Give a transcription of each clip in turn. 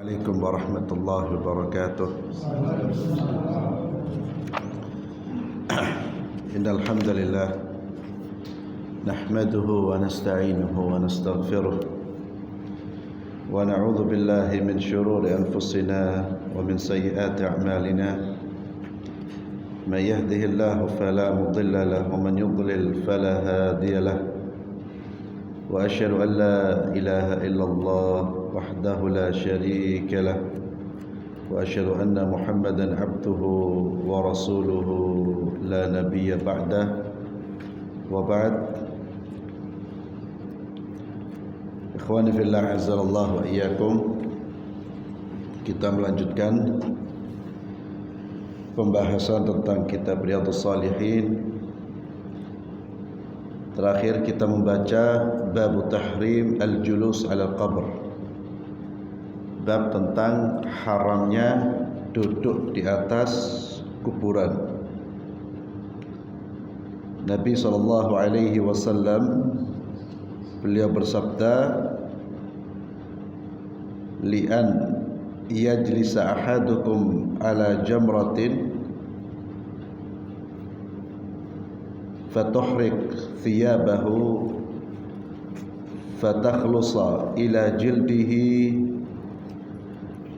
Assalamualaikum warahmatullahi wabarakatuh. Innal hamdalillah nahmaduhu wa nasta'inuhu wa nastaghfiruh wa na'udzu billahi min shururi anfusina wa min sayyiati a'malina. May yahdihillahu fala mudilla lahu wa man yudlil fala hadiya lahu. Wa asyhadu an la ilaha illallah wahdahu la syarika lah wa asyhadu anna Muhammadan abduhu wa rasuluhu la nabiyya ba'dah. Wa ba'd. Ikhwani fillah azzalallahu wa iyyakum. Kita melanjutkan pembahasan tentang kitab Riyadhus Shalihin. Terakhir kita membaca bab tahrim al-julus ala qabr, bab tentang haramnya duduk di atas kuburan. Nabi SAW beliau bersabda, li'an yajlisa ahadukum ala jamratin fatuhrik thiyabahu fatakhlusa ila jildihi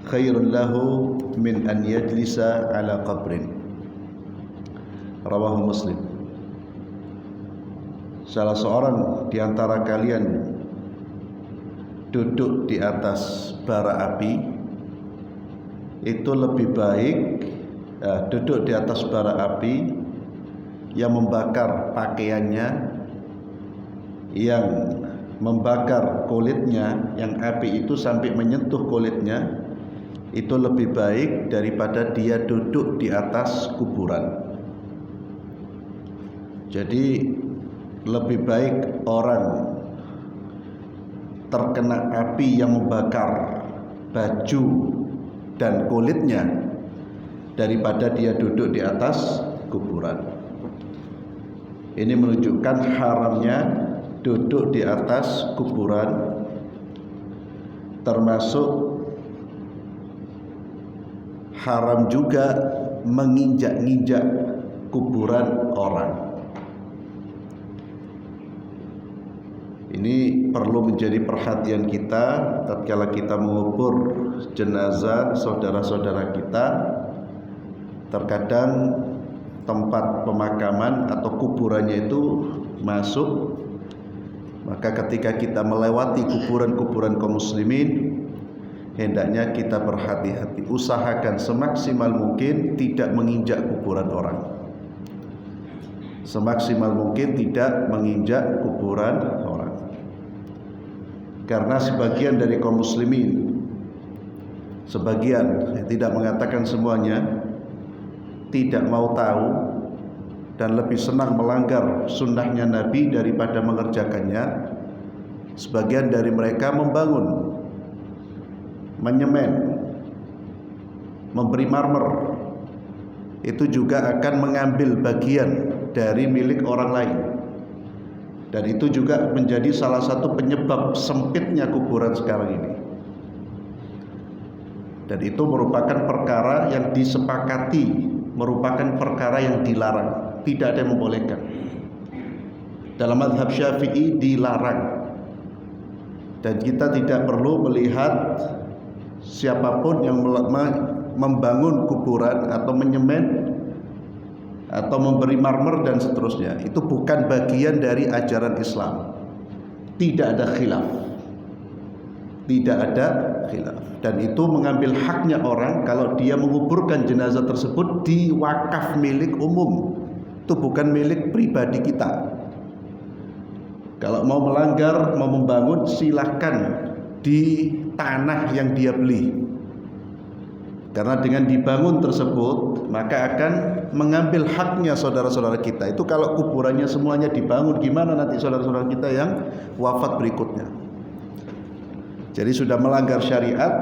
khairun lahu min an yajlisa ala qabrin. Rawahu Muslim. Salah seorang di antara kalian duduk di atas bara api itu lebih baik, duduk di atas bara api yang membakar pakaiannya, yang membakar kulitnya, yang api itu sampai menyentuh kulitnya, itu lebih baik daripada dia duduk di atas kuburan. Jadi lebih baik orang terkena api yang membakar baju dan kulitnya daripada dia duduk di atas kuburan. Ini menunjukkan haramnya duduk di atas kuburan, termasuk haram juga menginjak-injak kuburan orang. Ini perlu menjadi perhatian kita tatkala kita mengubur jenazah saudara-saudara kita. Terkadang tempat pemakaman atau kuburannya itu masuk, maka ketika kita melewati kuburan-kuburan kaum muslimin, hendaknya kita berhati-hati, usahakan semaksimal mungkin tidak menginjak kuburan orang, semaksimal mungkin tidak menginjak kuburan orang. Karena sebagian dari kaum muslimin, sebagian, saya tidak mengatakan semuanya, tidak mau tahu dan lebih senang melanggar sunnahnya Nabi daripada mengerjakannya. Sebagian dari mereka membangun, menyemen, memberi marmer, itu juga akan mengambil bagian dari milik orang lain, dan itu juga menjadi salah satu penyebab sempitnya kuburan sekarang ini. Dan itu merupakan perkara yang disepakati, merupakan perkara yang dilarang, tidak ada yang membolehkan. Dalam mazhab Syafi'i dilarang. Dan kita tidak perlu melihat siapapun yang membangun kuburan atau menyemen atau memberi marmer dan seterusnya. Itu bukan bagian dari ajaran Islam. Tidak ada khilaf. Tidak ada khilaf. Dan itu mengambil haknya orang kalau dia menguburkan jenazah tersebut di wakaf milik umum. Itu bukan milik pribadi kita. Kalau mau melanggar, mau membangun, silahkan di tanah yang dia beli. Karena dengan dibangun tersebut, maka akan mengambil haknya saudara-saudara kita. Itu kalau kuburannya semuanya dibangun, gimana nanti saudara-saudara kita yang wafat berikutnya? Jadi sudah melanggar syariat,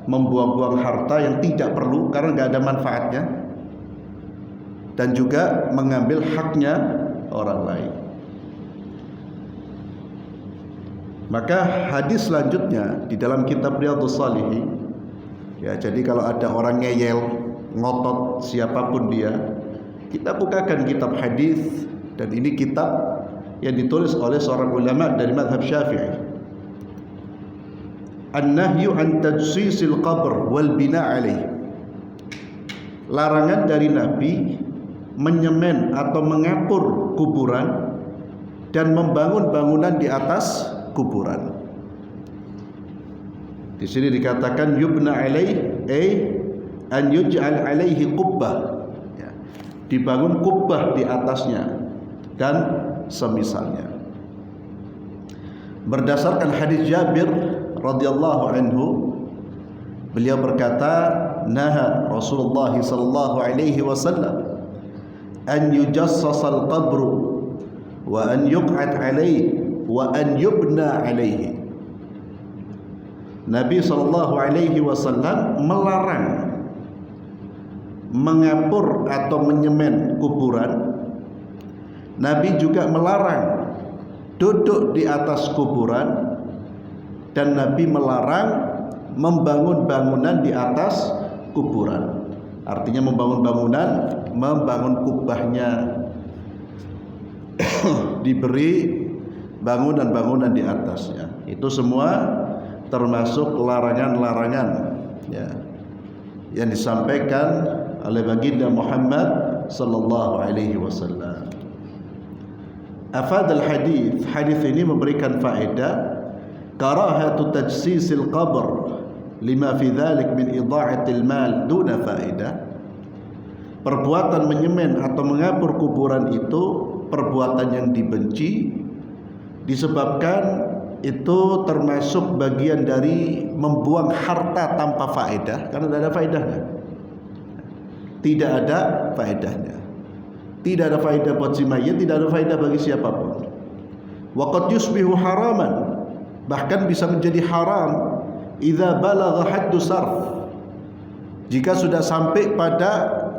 membuang-buang harta yang tidak perlu karena nggak ada manfaatnya, dan juga mengambil haknya orang lain. Maka hadis selanjutnya di dalam kitab Riyadhus Shalihin Ya, jadi kalau ada orang ngeyel, ngotot siapapun dia, kita bukakan kitab hadis, dan ini kitab yang ditulis oleh seorang ulama dari mazhab Syafi'i. An-nahyu an tajsisil qabr wal bina' alaih. Larangan dari Nabi menyemen atau mengapur kuburan dan membangun bangunan di atas kuburan. Di sini dikatakan yubna alaih an yuj'al alaihi qubbah, ya, dibangun kubbah di atasnya dan semisalnya. Berdasarkan hadis Jabir radhiyallahu anhu, beliau berkata, naha Rasulullah sallallahu alaihi wasallam an yujassasal qabru wa an yuq'ad alaihi wa an yubna alaihi. Nabi sallallahu alaihi wasallam melarang mengapur atau menyemen kuburan. Nabi juga melarang duduk di atas kuburan, dan Nabi melarang membangun bangunan di atas kuburan. Artinya membangun bangunan, membangun kubahnya, diberi bangunan-bangunan di atasnya. Itu semua termasuk larangan-larangan, ya, yang disampaikan oleh baginda Muhammad sallallahu alaihi wasallam. Afadal hadis, hadis ini memberikan faedah karahatu tajsisil qabr lima fi dzalik min idha'atil mal duna faedah. Perbuatan menyemen atau mengapur kuburan itu perbuatan yang dibenci, disebabkan itu termasuk bagian dari membuang harta tanpa faedah, karena tidak ada faedahnya. Tidak ada faedahnya. Tidak ada faedah buat si mayit, tidak ada faedah bagi siapapun. Wa qad yusbihu haraman, bahkan bisa menjadi haram idza balagha haddu sarf, jika sudah sampai pada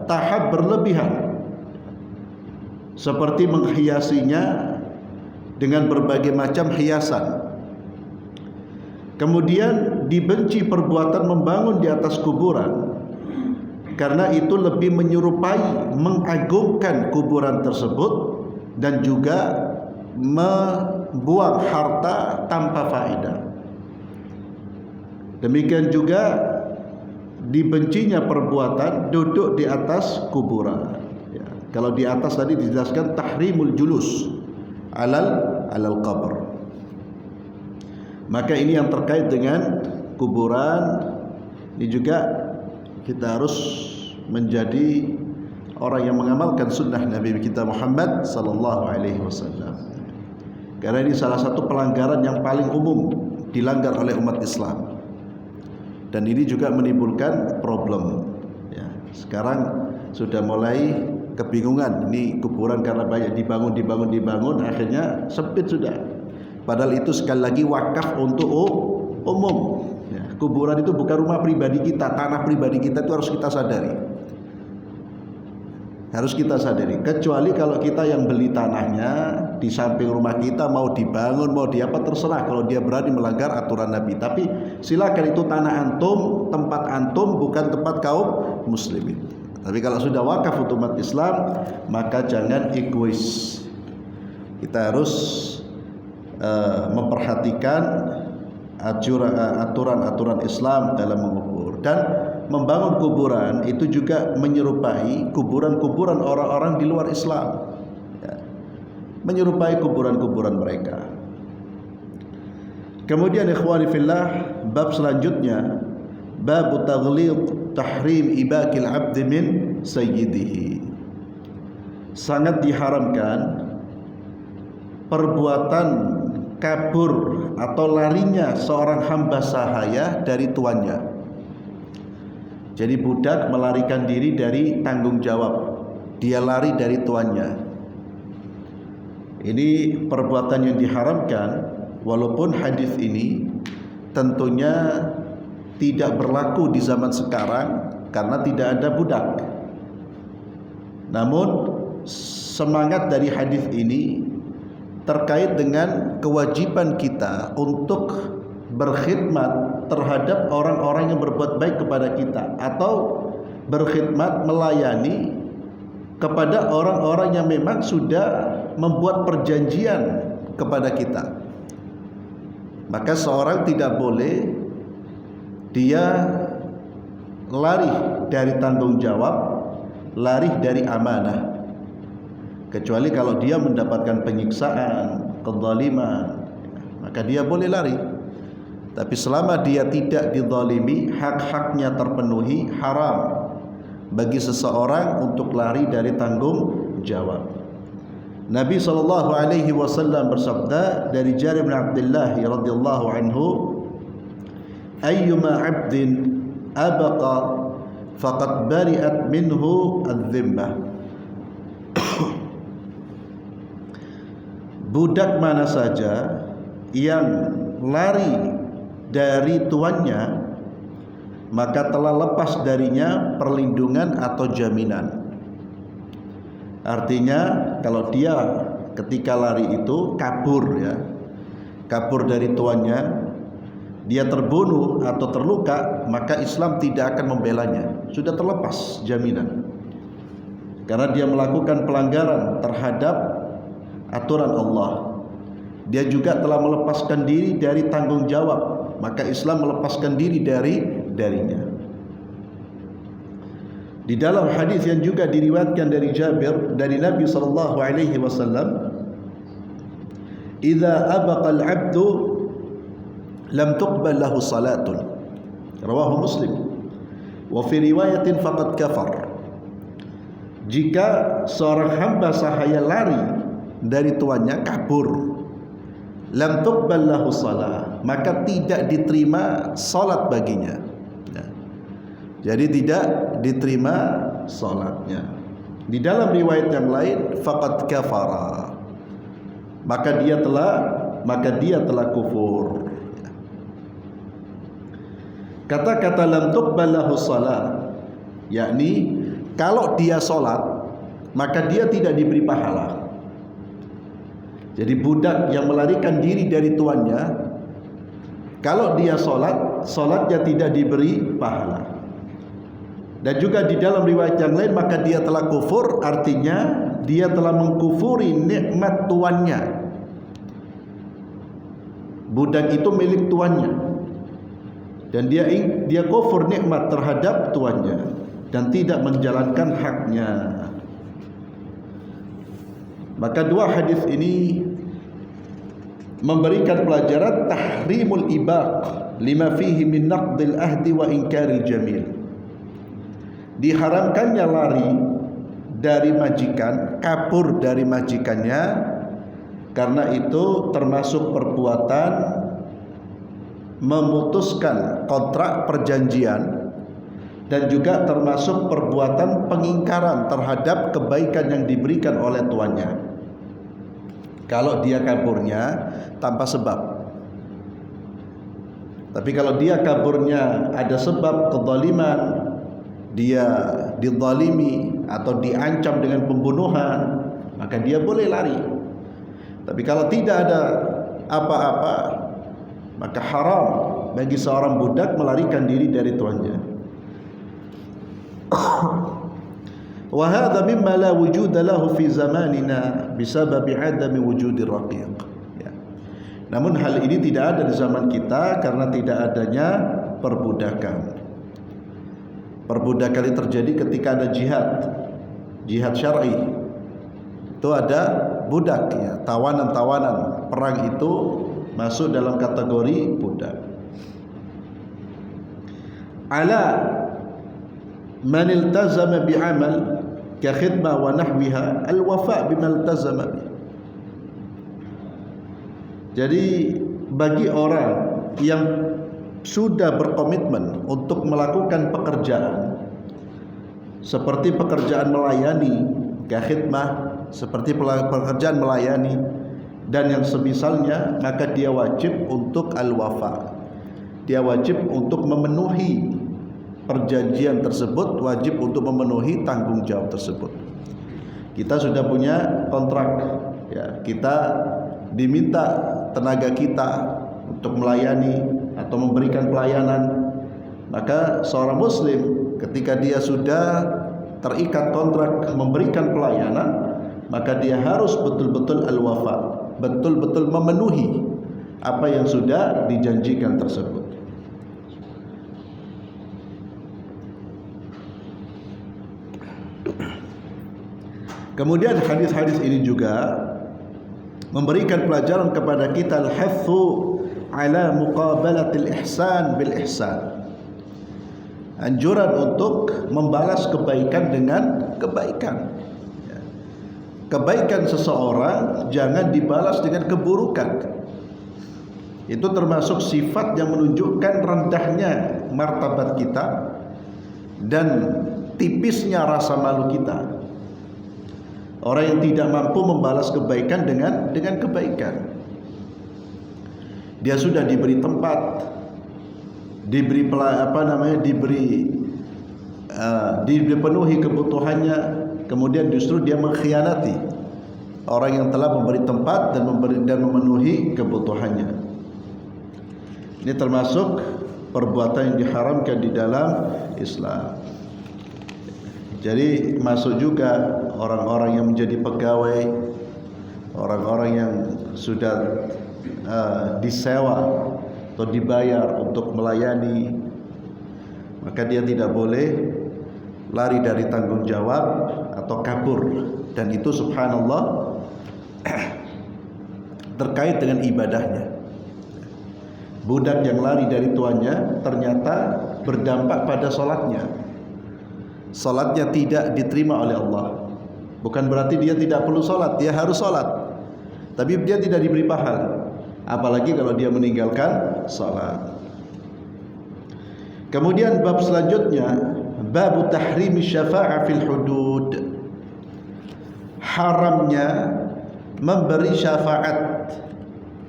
tahap berlebihan, seperti menghiasinya dengan berbagai macam hiasan. Kemudian dibenci perbuatan membangun di atas kuburan, karena itu lebih menyerupai mengagungkan kuburan tersebut dan juga membuang harta tanpa faedah. Demikian juga dibencinya perbuatan duduk di atas kuburan, ya. Kalau di atas tadi dijelaskan tahrimul julus alal qabr. Maka ini yang terkait dengan kuburan. Ini juga kita harus menjadi orang yang mengamalkan sunnah Nabi kita Muhammad sallallahu alaihi wasallam. Karena ini salah satu pelanggaran yang paling umum dilanggar oleh umat Islam. Dan ini juga menimbulkan problem, ya. Sekarang sudah mulai kebingungan, ini kuburan karena banyak dibangun, akhirnya sempit sudah. Padahal itu sekali lagi wakaf untuk umum, ya. Kuburan itu bukan rumah pribadi kita, tanah pribadi kita, itu harus kita sadari. Harus kita sadari. Kecuali kalau kita yang beli tanahnya di samping rumah kita, mau dibangun, mau diapa, terserah. Kalau dia berani melanggar aturan Nabi. Tapi silakan, itu tanah antum, tempat antum, bukan tempat kaum muslimin. Tapi kalau sudah wakaf untuk umat Islam, maka jangan egois. Kita harus memperhatikan aturan-aturan Islam dalam mengubur. Dan membangun kuburan itu juga menyerupai kuburan-kuburan orang-orang di luar Islam, ya. Menyerupai kuburan-kuburan mereka. Kemudian ikhwani fillah, bab selanjutnya, bab taghlid tahrim ibakil abdi min sayyidihi. Sangat diharamkan perbuatan kabur atau larinya seorang hamba sahaya dari tuannya. Jadi budak melarikan diri dari tanggung jawab, dia lari dari tuannya. Ini perbuatan yang diharamkan, walaupun hadis ini tentunya tidak berlaku di zaman sekarang karena tidak ada budak. Namun semangat dari hadis ini terkait dengan kewajiban kita untuk berkhidmat terhadap orang-orang yang berbuat baik kepada kita, atau berkhidmat melayani kepada orang-orang yang memang sudah membuat perjanjian kepada kita. Maka seorang tidak boleh dia lari dari tanggung jawab, lari dari amanah, kecuali kalau dia mendapatkan penyiksaan, kezaliman, maka dia boleh lari. Tapi selama dia tidak dizalimi, hak-haknya terpenuhi, haram bagi seseorang untuk lari dari tanggung jawab. Nabi SAW bersabda dari Jarir bin Abdullah radhiyallahu anhu, ayyuma 'abdin abaqa faqad bari'at minhu adh-dhimmah. Budak mana saja yang lari dari tuannya, maka telah lepas darinya perlindungan atau jaminan. Artinya kalau dia ketika lari itu kabur, ya, kabur dari tuannya, dia terbunuh atau terluka, maka Islam tidak akan membelanya, sudah terlepas jaminan, karena dia melakukan pelanggaran terhadap aturan Allah. Dia juga telah melepaskan diri dari tanggung jawab, maka Islam melepaskan diri darinya. Di dalam hadis yang juga diriwayatkan dari Jabir dari Nabi sallallahu alaihi wasallam, "Idza abaqa al-'abdu lam tuqbal lahu salatun." Rawahu Muslim. Wa fi riwayatin faqad kafar. Jika seorang hamba sahaya lari dari tuannya, kabur, lam tuqbal lahu salat, maka tidak diterima salat baginya. Jadi tidak diterima salatnya. Di dalam riwayat yang lain, faqad kafara, maka dia telah kufur. Kata-kata lam tuqbal lahu salat, yakni kalau dia salat maka dia tidak diberi pahala. Jadi budak yang melarikan diri dari tuannya, kalau dia sholat, sholatnya tidak diberi pahala. Dan juga di dalam riwayat yang lain, maka dia telah kufur, artinya dia telah mengkufuri nikmat tuannya. Budak itu milik tuannya, dan dia kufur nikmat terhadap tuannya dan tidak menjalankan haknya. Maka dua hadis ini memberikan pelajaran tahrimul ibaq lima fihi min naqdil ahdi wa inkaril jamil. Diharamkannya lari dari majikan, kabur dari majikannya, karena itu termasuk perbuatan memutuskan kontrak perjanjian, dan juga termasuk perbuatan pengingkaran terhadap kebaikan yang diberikan oleh tuannya. Kalau dia kaburnya tanpa sebab. Tapi kalau dia kaburnya ada sebab kezaliman, dia dizalimi atau diancam dengan pembunuhan, maka dia boleh lari. Tapi kalau tidak ada apa-apa, maka haram bagi seorang budak melarikan diri dari tuannya. Wa hadha mimma la wujuda lahu fi zamanina bisabab adami wujudir raqiq. Ya. Namun hal ini tidak ada di zaman kita karena tidak adanya perbudakan. Perbudakan ini terjadi ketika ada jihad syar'i. Itu ada budak, ya, tawanan-tawanan perang itu masuk dalam kategori budak. Ala man iltazama bi'amal ka khidmah wa nahwiha al-wafa' bima iltazama bi. Jadi bagi orang yang sudah berkomitmen untuk melakukan pekerjaan seperti pekerjaan melayani, ka khidmah, seperti pekerjaan melayani dan yang semisalnya, maka dia wajib untuk al-wafa. Dia wajib untuk memenuhi perjanjian tersebut, wajib untuk memenuhi tanggung jawab tersebut. Kita sudah punya kontrak, ya, kita diminta tenaga kita untuk melayani, atau memberikan pelayanan. Maka seorang muslim ketika dia sudah terikat kontrak memberikan pelayanan, maka dia harus betul-betul al-wafa, betul-betul memenuhi apa yang sudah dijanjikan tersebut. Kemudian hadis-hadis ini juga memberikan pelajaran kepada kita al-hathu ala muqabalatil ihsan bil ihsan. Anjuran untuk membalas kebaikan dengan kebaikan. Kebaikan seseorang jangan dibalas dengan keburukan. Itu termasuk sifat yang menunjukkan rendahnya martabat kita dan tipisnya rasa malu kita. Orang yang tidak mampu membalas kebaikan dengan kebaikan. Dia sudah diberi tempat, diberi dipenuhi kebutuhannya, kemudian justru dia mengkhianati orang yang telah memberi tempat dan memenuhi kebutuhannya. Ini termasuk perbuatan yang diharamkan di dalam Islam. Jadi masuk juga orang-orang yang menjadi pegawai, orang-orang yang sudah disewa atau dibayar untuk melayani, maka dia tidak boleh lari dari tanggung jawab atau kabur. Dan itu subhanallah terkait dengan ibadahnya. Budak yang lari dari tuannya ternyata berdampak pada sholatnya. Sholatnya tidak diterima oleh Allah. Bukan berarti dia tidak perlu sholat, dia harus sholat, tapi dia tidak diberi pahala. Apalagi kalau dia meninggalkan sholat. Kemudian bab selanjutnya, bab tahrimi syafa'ah fil hudud. Haramnya memberi syafaat.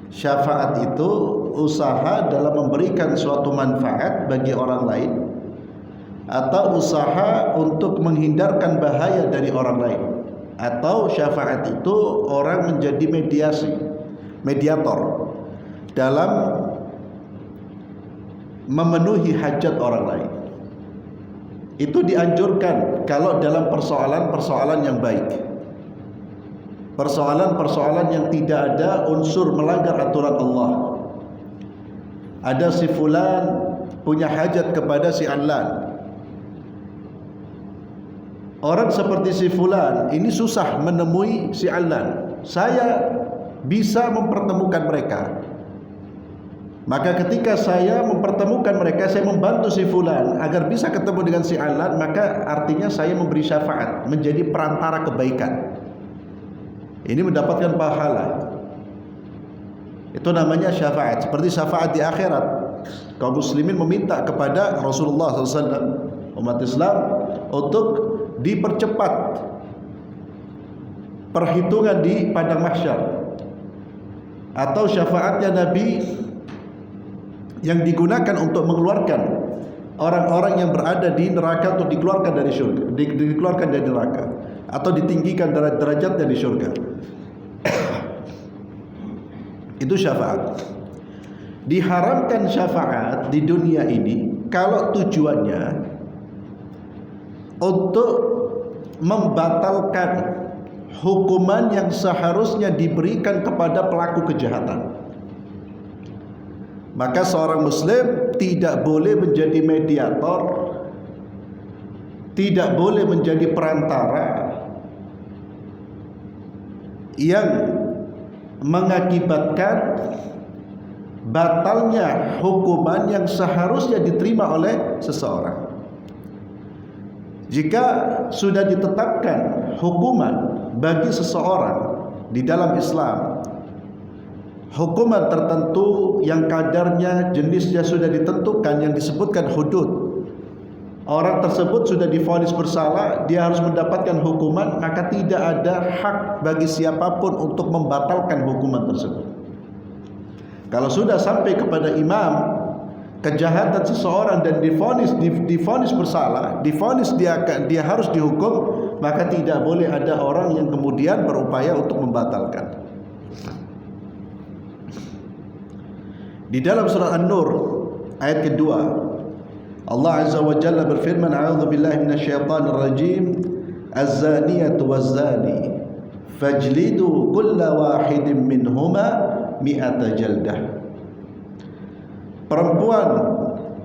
Syafaat itu usaha dalam memberikan suatu manfaat bagi orang lain, atau usaha untuk menghindarkan bahaya dari orang lain. Atau syafaat itu orang menjadi mediator dalam memenuhi hajat orang lain. Itu dianjurkan kalau dalam persoalan-persoalan yang baik, persoalan-persoalan yang tidak ada unsur melanggar aturan Allah. Ada si fulan punya hajat kepada si Alan. Orang seperti si fulan ini susah menemui si Alan. Saya bisa mempertemukan mereka. Maka ketika saya mempertemukan mereka, saya membantu si fulan agar bisa ketemu dengan si Alan, maka artinya saya memberi syafaat, menjadi perantara kebaikan. Ini mendapatkan pahala. Itu namanya syafaat. Seperti syafaat di akhirat. Kaum muslimin meminta kepada Rasulullah SAW, umat Islam, untuk dipercepat perhitungan di padang mahsyar. Atau syafaatnya Nabi yang digunakan untuk mengeluarkan orang-orang yang berada di neraka untuk dikeluarkan dari surga, dikeluarkan dari neraka, atau ditinggikan derajatnya di surga. Itu syafaat. Diharamkan syafaat di dunia ini kalau tujuannya untuk membatalkan hukuman yang seharusnya diberikan kepada pelaku kejahatan. Maka seorang muslim tidak boleh menjadi mediator, tidak boleh menjadi perantara yang mengakibatkan batalnya hukuman yang seharusnya diterima oleh seseorang. Jika sudah ditetapkan hukuman bagi seseorang di dalam Islam, hukuman tertentu yang kadarnya, jenisnya sudah ditentukan, yang disebutkan hudud, orang tersebut sudah divonis bersalah, dia harus mendapatkan hukuman, maka tidak ada hak bagi siapapun untuk membatalkan hukuman tersebut. Kalau sudah sampai kepada imam kejahatan seseorang dan divonis bersalah, divonis dia harus dihukum, maka tidak boleh ada orang yang kemudian berupaya untuk membatalkan. Di dalam surah An-Nur Ayat kedua, Allah Azza wa Jalla berfirman, a'udzu billahi minasyaitonir rajim, az-zaniyatu waz-zani fajlidu kulla wahidin minhuma mi'ata jaldah. Perempuan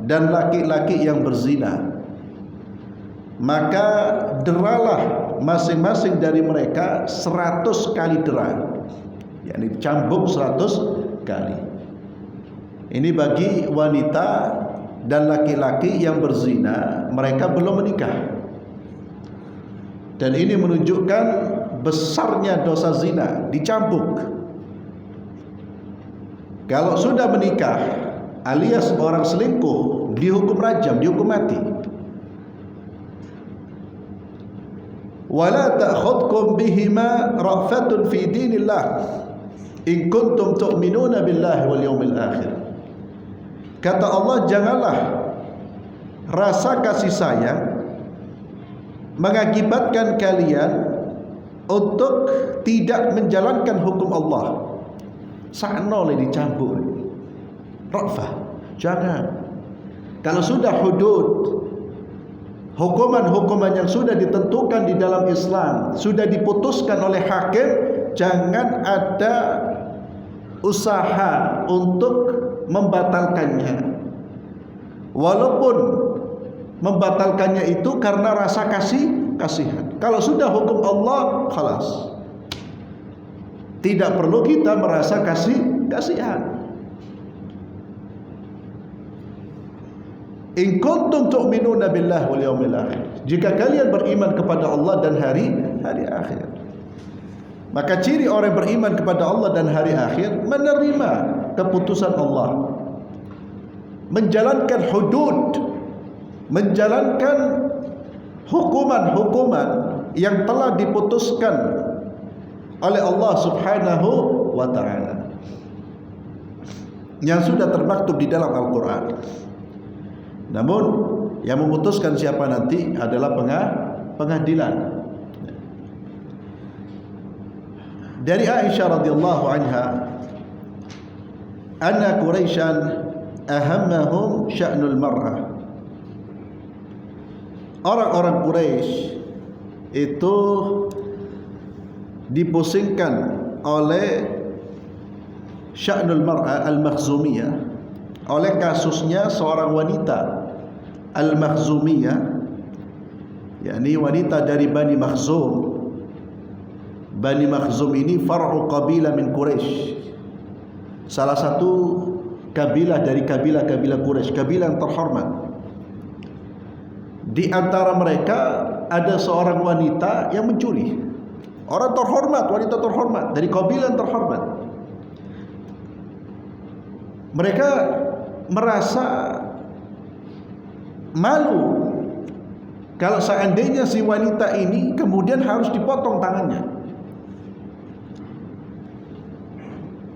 dan laki-laki yang berzina, maka deralah masing-masing dari mereka 100 kali dera, yakni cambuk 100 kali. Ini bagi wanita dan laki-laki yang berzina, mereka belum menikah. Dan ini menunjukkan besarnya dosa zina, dicambuk. Kalau sudah menikah alias orang selingkuh, dihukum rajam, dihukum mati. Wala ta'khudkum bihima ra'fatun fi dinillah in kuntum tu'minuna billahi wal yawmil akhir. Kata Allah, janganlah rasa kasih sayang mengakibatkan kalian untuk tidak menjalankan hukum Allah. Sakno le dicampur. Ra'fah, jangan. Kalau sudah hudud, hukuman-hukuman yang sudah ditentukan di dalam Islam, sudah diputuskan oleh hakim, jangan ada usaha untuk membatalkannya. Walaupun membatalkannya itu karena rasa kasihan. Kalau sudah hukum Allah, khalas. Tidak perlu kita merasa kasihan. In kuntum tu'minuna billahi wal yawmil akhir. Jika kalian beriman kepada Allah dan hari akhir. Maka ciri orang beriman kepada Allah dan hari akhir, menerima keputusan Allah, menjalankan hudud, menjalankan hukuman-hukuman yang telah diputuskan oleh Allah Subhanahu wa ta'ala, yang sudah termaktub di dalam Al-Quran. Namun yang memutuskan siapa nanti adalah pengadilan. Dari Aisyah radhiyallahu anha, anna Quraisyan ahammahum sya'nul mar'ah. Orang-orang Quraisy itu dipusingkan oleh sya'nul mar'ah al-Makhzumiyah, oleh kasusnya seorang wanita al-Makhzumiyah, yakni wanita dari Bani Makhzum. Bani Makhzum ini far'u qabilah min Quraisy, salah satu kabilah dari kabilah-kabilah Quraisy, kabilah yang terhormat. Di antara mereka ada seorang wanita yang mencuri. Orang terhormat, wanita terhormat dari kabilah yang terhormat. Mereka merasa malu kalau seandainya si wanita ini kemudian harus dipotong tangannya.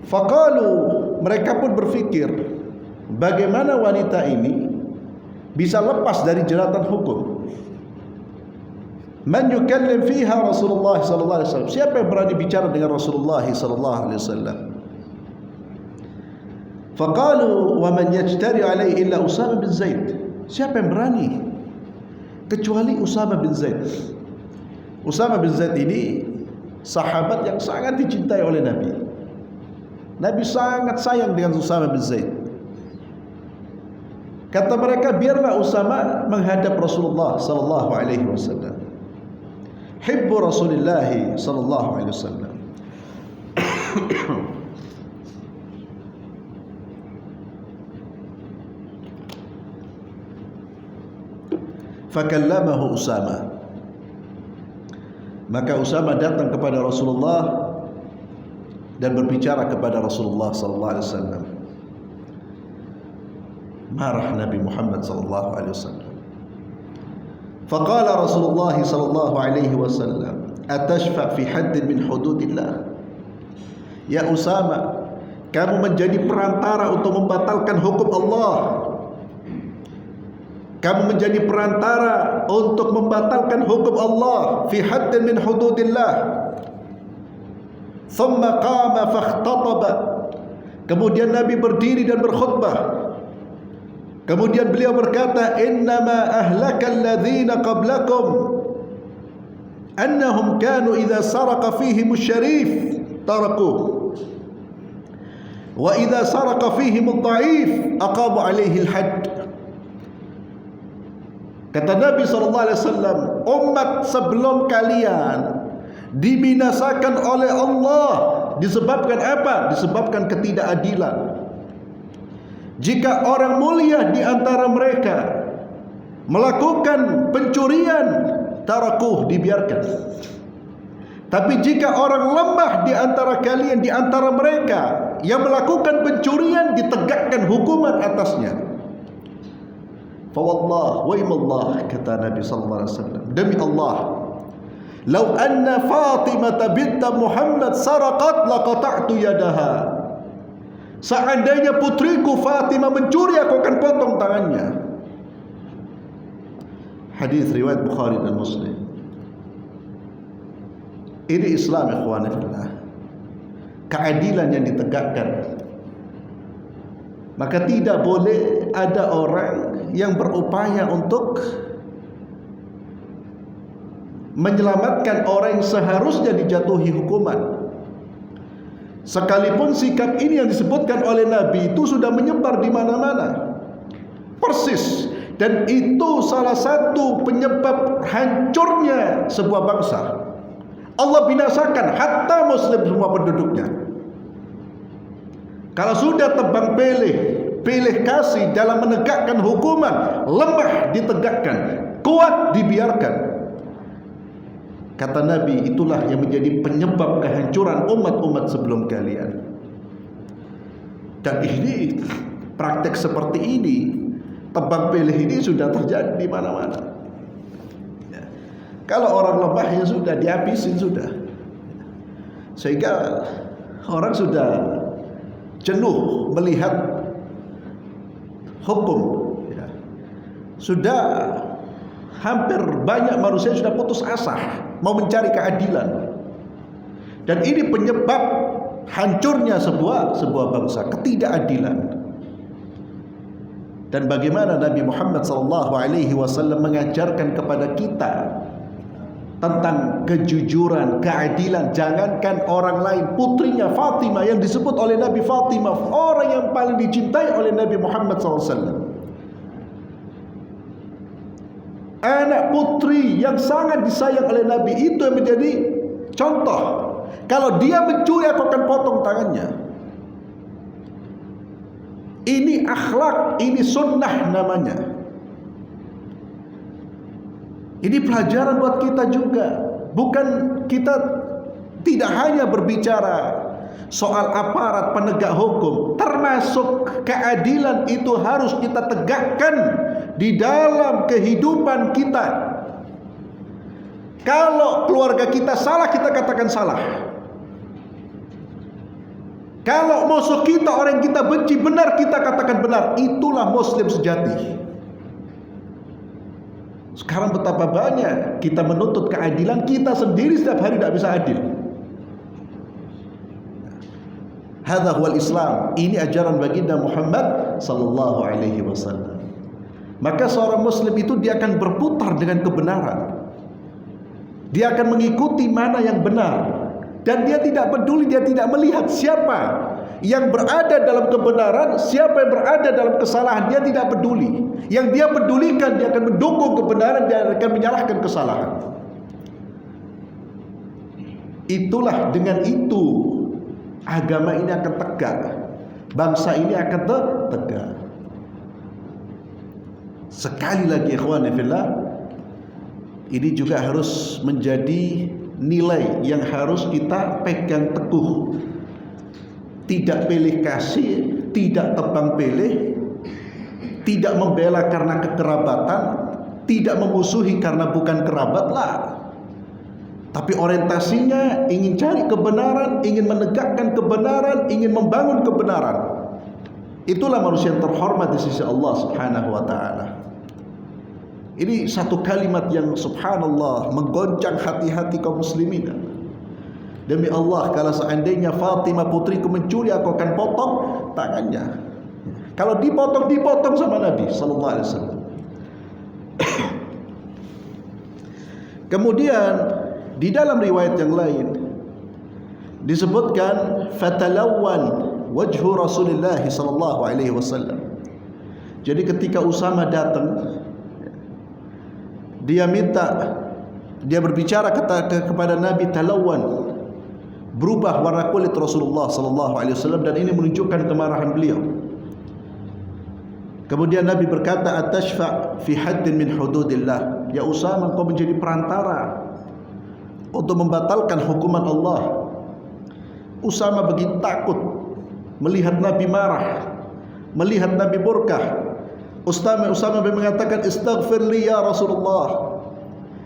Faqalu, mereka pun berpikir, bagaimana wanita ini bisa lepas dari jeratan hukum. Man yukallim fiha Rasulullah sallallahu alaihi wasallam. Siapa yang berani bicara dengan Rasulullah sallallahu alaihi wasallam? Faqalu wa man yajtari alaihi illa Usama bin Zaid. Siapa yang berani kecuali Usama bin Zaid. Usama bin Zaid ini sahabat yang sangat dicintai oleh Nabi. Nabi sangat sayang dengan Usama bin Zaid. Kata mereka, biarlah Usama menghadap Rasulullah sallallahu alaihi wasallam. Hibbu Rasulullah sallallahu alaihi wasallam. Fakallamahu Usama. Maka Usama datang kepada Rasulullah dan berbicara kepada Rasulullah sallallahu alaihi wasallam. Marah Nabi Muhammad sallallahu alaihi wasallam. Faqala Rasulullah sallallahu alaihi wasallam, "Atashfa fi hadd min hududillah?" Ya Usama, kamu menjadi perantara untuk membatalkan hukum Allah. Kamu menjadi perantara untuk membatalkan hukum Allah fi hadd min hududillah. Thumma qama fakhtataba. Kemudian Nabi berdiri dan berkhutbah. Kemudian beliau berkata, innama ahlakal ladzina qablakum annahum kanu idza saraqa fihim asy-syarif tarakuh wa idza saraqa fihim ad-dha'if aqamu alaihi al-hadd. Kata Nabi SAW, umat sebelum kalian dibinasakan oleh Allah disebabkan apa? Disebabkan ketidakadilan. Jika orang mulia di antara mereka melakukan pencurian, tarakuh, dibiarkan. Tapi jika orang lemah di antara kalian, di antara mereka yang melakukan pencurian, ditegakkan hukuman atasnya. Fawallah wa imallah, kata Nabi sallallahu alaihi wasallam, demi Allah, lau anna Fatimah binta Muhammad saraqat laqata'tu yadaha. Seandainya putriku Fatimah mencuri, aku akan potong tangannya. Hadis riwayat Bukhari dan Muslim. Ini Islam, ikhwani fillah. Keadilan yang ditegakkan. Maka tidak boleh ada orang yang berupaya untuk menyelamatkan orang yang seharusnya dijatuhi hukuman. Sekalipun sikap ini yang disebutkan oleh Nabi itu sudah menyebar di mana-mana, persis, dan itu salah satu penyebab hancurnya sebuah bangsa. Allah binasakan hatta Muslim semua penduduknya. Kalau sudah tebang pilih kasih dalam menegakkan hukuman, lemah ditegakkan, kuat dibiarkan. Kata Nabi, itulah yang menjadi penyebab kehancuran umat-umat sebelum kalian. Dan ini, praktek seperti ini, tebang pilih ini sudah terjadi di mana-mana. Ya. Kalau orang lemah ya sudah dihabisin sudah. Sehingga orang sudah jenuh melihat hukum. Ya. Sudah hampir banyak manusia sudah putus asa mau mencari keadilan. Dan ini penyebab hancurnya sebuah bangsa, ketidakadilan. Dan bagaimana Nabi Muhammad SAW mengajarkan kepada kita tentang kejujuran, keadilan. Jangankan orang lain, putrinya Fatimah yang disebut oleh Nabi Fatimah, orang yang paling dicintai oleh Nabi Muhammad SAW, anak putri yang sangat disayang oleh Nabi, itu yang menjadi contoh. Kalau dia mencuri, aku akan potong tangannya. Ini akhlak, ini sunnah namanya. Ini pelajaran buat kita juga. Bukan kita tidak hanya berbicara soal aparat penegak hukum, termasuk keadilan itu harus kita tegakkan di dalam kehidupan kita. Kalau keluarga kita salah, kita katakan salah. Kalau musuh kita, orang yang kita benci, benar, kita katakan benar. Itulah Muslim sejati. Sekarang betapa banyak kita menuntut keadilan, kita sendiri setiap hari tidak bisa adil. Hadza huwal Islam. Ini ajaran baginda Muhammad sallallahu alaihi wasallam. Maka seorang muslim itu dia akan berputar dengan kebenaran. Dia akan mengikuti mana yang benar. Dan dia tidak peduli, dia tidak melihat siapa yang berada dalam kebenaran, siapa yang berada dalam kesalahan, dia tidak peduli. Yang dia pedulikan, dia akan mendukung kebenaran, dia akan menyalahkan kesalahan. Itulah, dengan itu agama ini akan tegak, bangsa ini akan tegak. Sekali lagi ikhwani fillah, ini juga harus menjadi nilai yang harus kita pegang teguh. Tidak pilih kasih, tidak tebang pilih, tidak membela karena kekerabatan, tidak memusuhi karena bukan kerabat lah. Tapi orientasinya ingin cari kebenaran, ingin menegakkan kebenaran, ingin membangun kebenaran. Itulah manusia yang terhormat di sisi Allah Subhanahu wa taala. Ini satu kalimat yang subhanallah menggoncang hati-hati kaum muslimin. Demi Allah, kalau seandainya Fatimah putriku mencuri, aku akan potong tangannya. Kalau dipotong sama Nabi sallallahu alaihi wasallam. Kemudian di dalam riwayat yang lain disebutkan fatalawwan wajhu Rasulullah sallallahu alaihi wasallam. Jadi ketika Usama datang, dia berbicara kepada Nabi, talawwan, berubah warna kulit Rasulullah sallallahu alaihi wasallam, dan ini menunjukkan kemarahan beliau. Kemudian Nabi berkata, atashfa' fi haddin min hududillah. Ya Usama, engkau menjadi perantara untuk membatalkan hukuman Allah. Usama begitu takut melihat Nabi marah, melihat Nabi murka. Usama mengatakan, istaghfir li ya Rasulullah,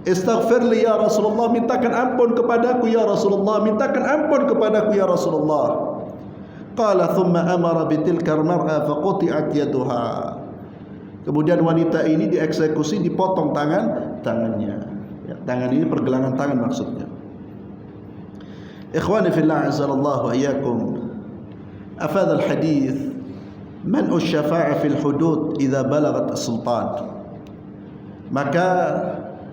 istaghfir li ya Rasulullah, mintakan ampun kepadaku ya Rasulullah, mintakan ampun kepadaku ya Rasulullah. Qala thumma amara bitilka mar'a faquti'at yaduha. Kemudian wanita ini dieksekusi, dipotong tangannya. Ya, tangan ini pergelangan tangan maksudnya. Ikhwani fillah, azzalallahu wa iyyakum. Afadha al-hadith man'u asy-syafa'ah fil hudud idza balagat as-sultan. Maka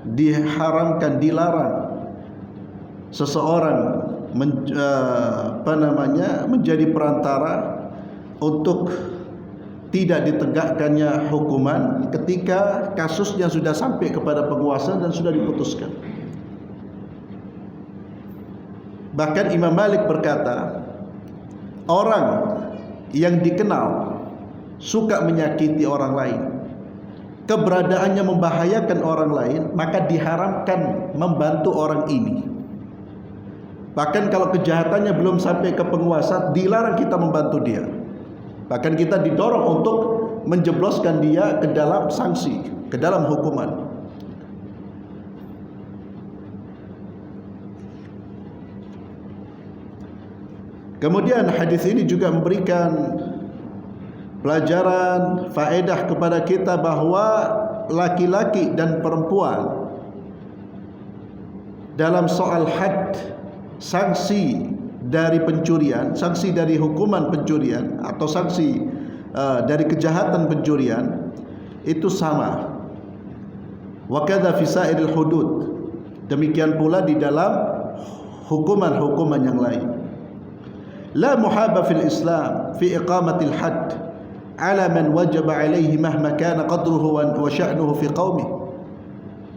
diharamkan, dilarang seseorang menjadi perantara untuk tidak ditegakkannya hukuman ketika kasusnya sudah sampai kepada penguasa dan sudah diputuskan. Bahkan Imam Malik berkata, orang yang dikenal suka menyakiti orang lain, keberadaannya membahayakan orang lain, maka diharamkan membantu orang ini. Bahkan kalau kejahatannya belum sampai ke penguasa, dilarang kita membantu dia. Bahkan kita didorong untuk menjebloskan dia ke dalam sanksi, ke dalam hukuman. Kemudian hadis ini juga memberikan pelajaran, faedah kepada kita bahwa laki-laki dan perempuan dalam soal had, sanksi dari pencurian, sanksi dari hukuman pencurian atau sanksi dari kejahatan pencurian itu sama. Wa kadza fi sa'iril hudud. Demikian pula di dalam hukuman-hukuman yang lain. La muhaba fil Islam fi iqamatil hadd ala man wajaba alaihi mahma kana qadruhu wa sya'nuhu fi qaumih.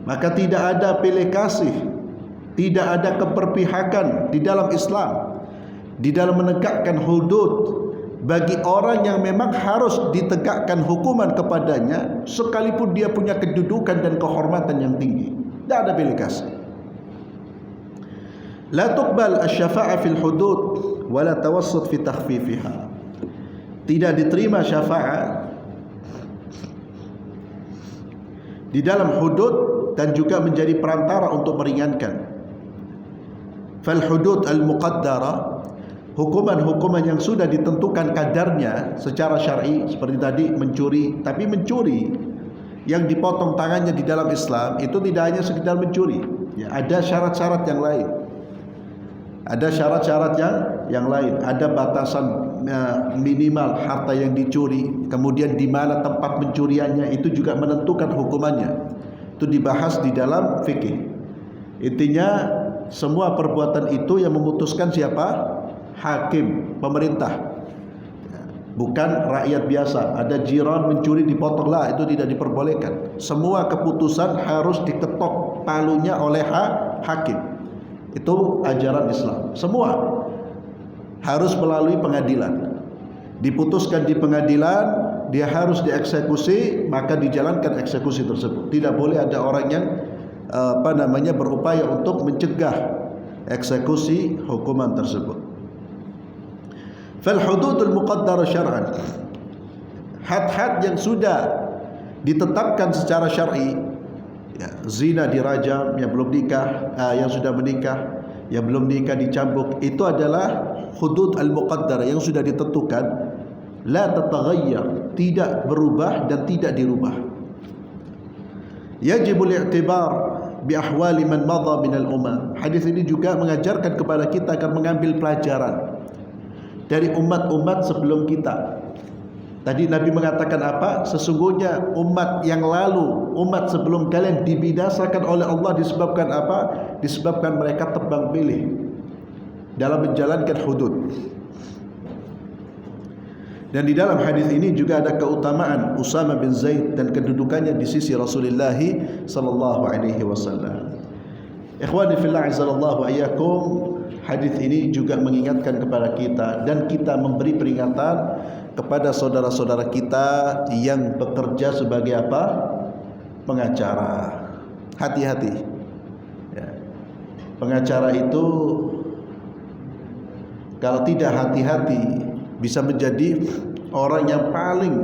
Maka tidak ada pilih kasih, tidak ada keperpihakan di dalam Islam di dalam menegakkan hudud bagi orang yang memang harus ditegakkan hukuman kepadanya, sekalipun dia punya kedudukan dan kehormatan yang tinggi. Tidak ada pilih kasih. La tuqbal asy-syafa'ah fil hudud wa la tawassut fi takhfifiha. Tidak diterima syafaat di dalam hudud dan juga menjadi perantara untuk meringankan. Fal hudud al-muqaddara, hukuman-hukuman yang sudah ditentukan kadarnya secara syar'i, seperti tadi mencuri, tapi mencuri yang dipotong tangannya di dalam Islam itu tidak hanya sekedar mencuri, ya, ada syarat-syarat yang lain. Ada syarat-syarat yang lain, ada batasan minimal harta yang dicuri, kemudian di mana tempat pencuriannya itu juga menentukan hukumannya. Itu dibahas di dalam fikih. Intinya semua perbuatan itu yang memutuskan siapa? Hakim, pemerintah, bukan rakyat biasa. Ada jiran mencuri dipotonglah, itu tidak diperbolehkan. Semua keputusan harus diketok palunya oleh hakim. Itu ajaran Islam. Semua harus melalui pengadilan. Diputuskan di pengadilan, dia harus dieksekusi, maka dijalankan eksekusi tersebut. Tidak boleh ada orang yang berupaya untuk mencegah eksekusi hukuman tersebut. Fal hududul muqaddara syar'an, had-had yang sudah ditetapkan secara syar'i, ya, zina dirajam, yang belum nikah, yang sudah menikah, yang belum nikah dicambuk, itu adalah hudud al-muqaddara yang sudah ditentukan, la tataghayyar, tidak berubah dan tidak dirubah. Yajibul i'tibar bi ahwali man madha min al-umam. Hadis ini juga mengajarkan kepada kita agar mengambil pelajaran dari umat-umat sebelum kita. Tadi Nabi mengatakan apa? Sesungguhnya umat yang lalu, umat sebelum kalian dibinasakan oleh Allah disebabkan apa? Disebabkan mereka tebang pilih dalam menjalankan hudud. Dan di dalam hadis ini juga ada keutamaan Usama bin Zaid dan kedudukannya di sisi Rasulullah sallallahu alaihi wasallam. Ikhwani fillah azallahu ayyakum, hadis ini juga mengingatkan kepada kita dan kita memberi peringatan kepada saudara-saudara kita yang bekerja sebagai apa? Pengacara. Hati-hati. Ya. Pengacara itu kalau tidak hati-hati bisa menjadi orang yang paling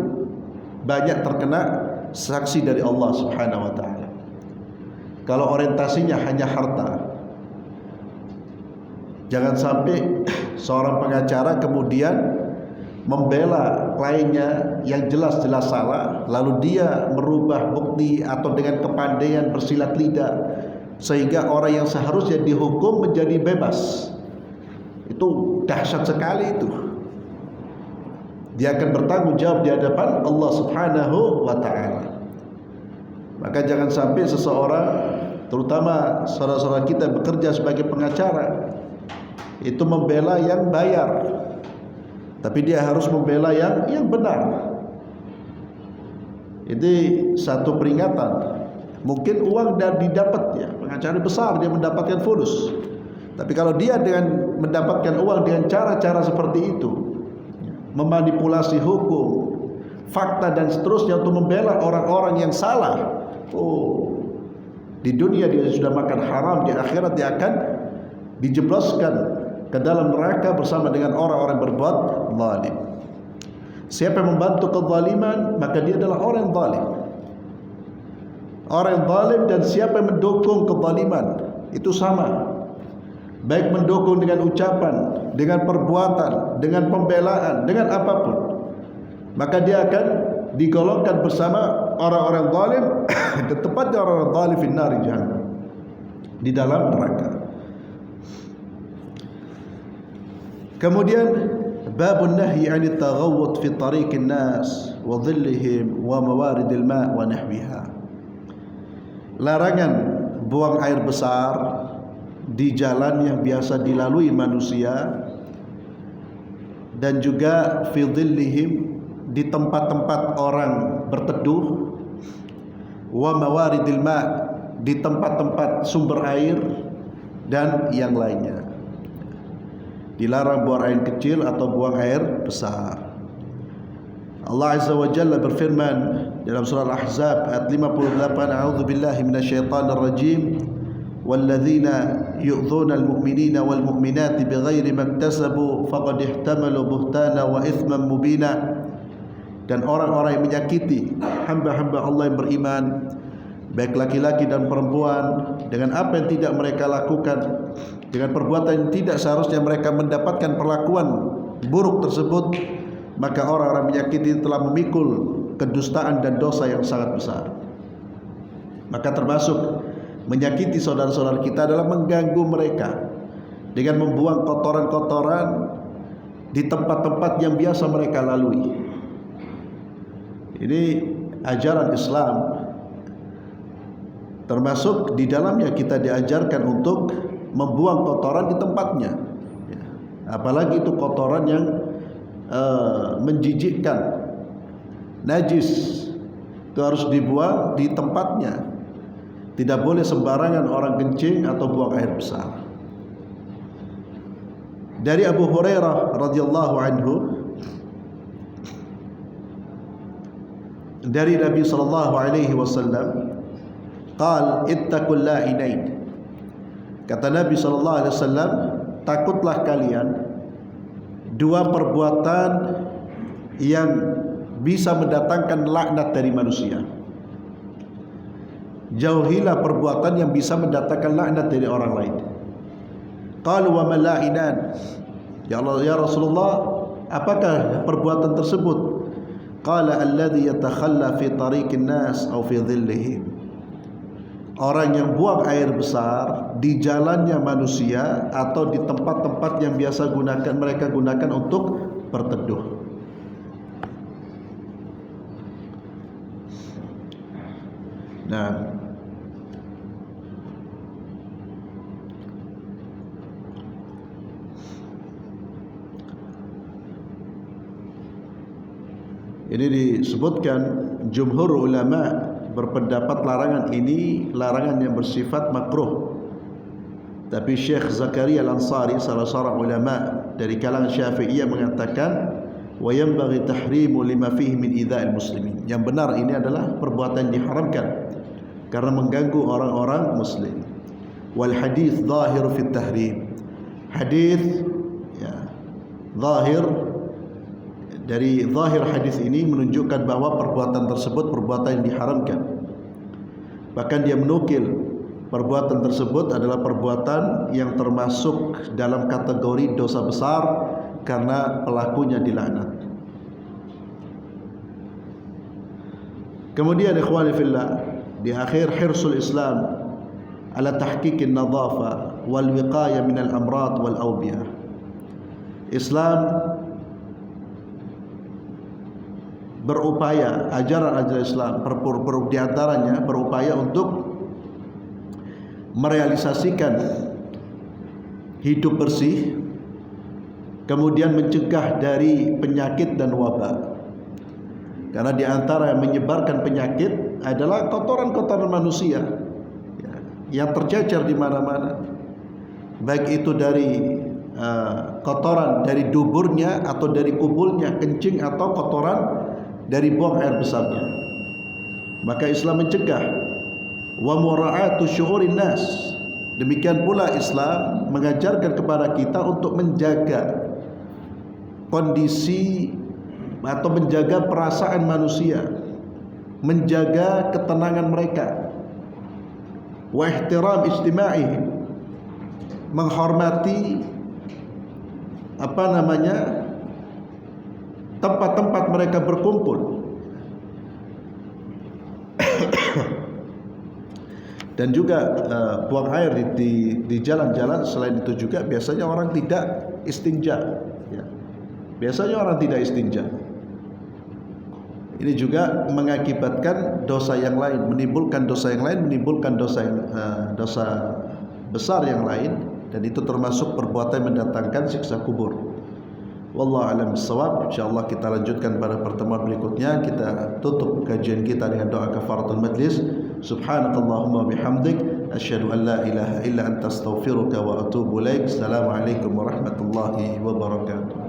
banyak terkena saksi dari Allah Subhanahu wa taala. Kalau orientasinya hanya harta, jangan sampai seorang pengacara kemudian membela kliennya yang jelas-jelas salah, lalu dia merubah bukti atau dengan kepandaian bersilat lidah sehingga orang yang seharusnya dihukum menjadi bebas. Itu dahsyat sekali itu. Dia akan bertanggung jawab di hadapan Allah Subhanahu wa taala. Maka jangan sampai seseorang, terutama saudara-saudara kita bekerja sebagai pengacara, itu membela yang bayar. Tapi dia harus membela yang benar. Ini satu peringatan. Mungkin uang dah didapat ya, pengacara besar dia mendapatkan fulus. Tapi kalau dia dengan mendapatkan uang dengan cara-cara seperti itu, memanipulasi hukum, fakta dan seterusnya untuk membela orang-orang yang salah, di dunia dia sudah makan haram, di akhirat dia akan dijebloskan ke dalam neraka bersama dengan orang-orang berbuat zalim. Siapa yang membantu kezaliman, maka dia adalah orang yang zalim. Orang yang zalim dan siapa yang mendukung kezaliman itu sama. Baik mendukung dengan ucapan, dengan perbuatan, dengan pembelaan, dengan apapun, maka dia akan digolongkan bersama orang-orang zalim dan tepatnya orang-orang zalim fi nari jahannam, di dalam neraka. Kemudian babun nahyi 'anil taghawwut fi tariqin nas wa dhillihim wa mawaridil ma' wa nahwiha. Larangan buang air besar di jalan yang biasa dilalui manusia dan juga fi dhillihim, di tempat-tempat orang berteduh, wa mawaridil ma', di tempat-tempat sumber air dan yang lainnya. Dilarang buang air kecil atau buang air besar. Allah Azza wa Jalla berfirman dalam surah Al-Ahzab ayat 58, A'udzu billahi minasyaitonir rajim, walladzina yu'dzuna al-mu'minina wal mu'minati bighairi maktasabu faqad ihtamalu buhtana wa itsman mubina. Dan orang-orang yang menyakiti hamba-hamba Allah yang beriman, baik laki-laki dan perempuan, dengan apa yang tidak mereka lakukan, dengan perbuatan yang tidak seharusnya mereka mendapatkan perlakuan buruk tersebut, maka orang-orang menyakiti telah memikul kedustaan dan dosa yang sangat besar. Maka termasuk menyakiti saudara-saudara kita adalah mengganggu mereka dengan membuang kotoran-kotoran di tempat-tempat yang biasa mereka lalui. Ini ajaran Islam, termasuk di dalamnya kita diajarkan untuk membuang kotoran di tempatnya, apalagi itu kotoran yang menjijikkan, najis, itu harus dibuang di tempatnya. Tidak boleh sembarangan orang kencing atau buang air besar. Dari Abu Hurairah radhiyallahu anhu, dari Nabi sallallahu alaihi wasallam, qal ittaqul la'inain. Kata Nabi sallallahu alaihi wasallam, takutlah kalian dua perbuatan yang bisa mendatangkan laknat dari manusia. Jauhilah perbuatan yang bisa mendatangkan laknat dari orang lain. Qalu wa mal la'inan? Ya Allah, ya Rasulullah, apakah perbuatan tersebut? Qala alladhi yatakhalla fi tariqin nas aw fi dhillihim. Orang yang buang air besar di jalannya manusia atau di tempat-tempat yang biasa mereka gunakan untuk berteduh. Nah, ini disebutkan jumhur ulama berpendapat larangan ini larangan yang bersifat makruh. Tapi Syekh Zakaria Al-Ansari, salah seorang ulama dari kalangan Syafi'iyah, mengatakan wa yanbaghi tahrimu lima fihi min idza'il muslimin. Yang benar ini adalah perbuatan diharamkan karena mengganggu orang-orang muslim. Wal hadis zahir fi tahrim. Hadis ya, zahir dari zahir hadis ini menunjukkan bahwa perbuatan tersebut perbuatan yang diharamkan. Bahkan dia menukil perbuatan tersebut adalah perbuatan yang termasuk dalam kategori dosa besar karena pelakunya dilaknat. Kemudian ikhwani fillah, di akhir hirsul Islam ala tahqiqin nadhafa wal wiqaya min al amrad wal awbiyah. Islam berupaya, ajaran-ajaran Islam di antaranya berupaya untuk merealisasikan hidup bersih, kemudian mencegah dari penyakit dan wabah. Karena di antara yang menyebarkan penyakit adalah kotoran-kotoran manusia yang tercecer di mana-mana, baik itu dari kotoran dari duburnya atau dari kubulnya, kencing atau kotoran dari buang air besarnya. Maka Islam mencegah wa mura'atu syu'urin nas. Demikian pula Islam mengajarkan kepada kita untuk menjaga kondisi atau menjaga perasaan manusia, menjaga ketenangan mereka, wa ihtiram ijtima'ihim, menghormati tempat-tempat mereka berkumpul. Dan juga buang air di jalan-jalan. Selain itu juga biasanya orang tidak istinja ya. Biasanya orang tidak istinja. Ini juga mengakibatkan dosa yang lain, menimbulkan dosa yang lain, menimbulkan dosa besar yang lain, dan itu termasuk perbuatan yang mendatangkan siksa kubur. Wallahu a'lam bissawab. Insyaallah kita lanjutkan pada pertemuan berikutnya. Kita tutup kajian kita dengan doa kafaratul majlis. Subhanakallahumma bihamdik asyhadu an la ilaha illa anta astaghfiruka wa atubu ilaik. Assalamualaikum warahmatullahi wabarakatuh.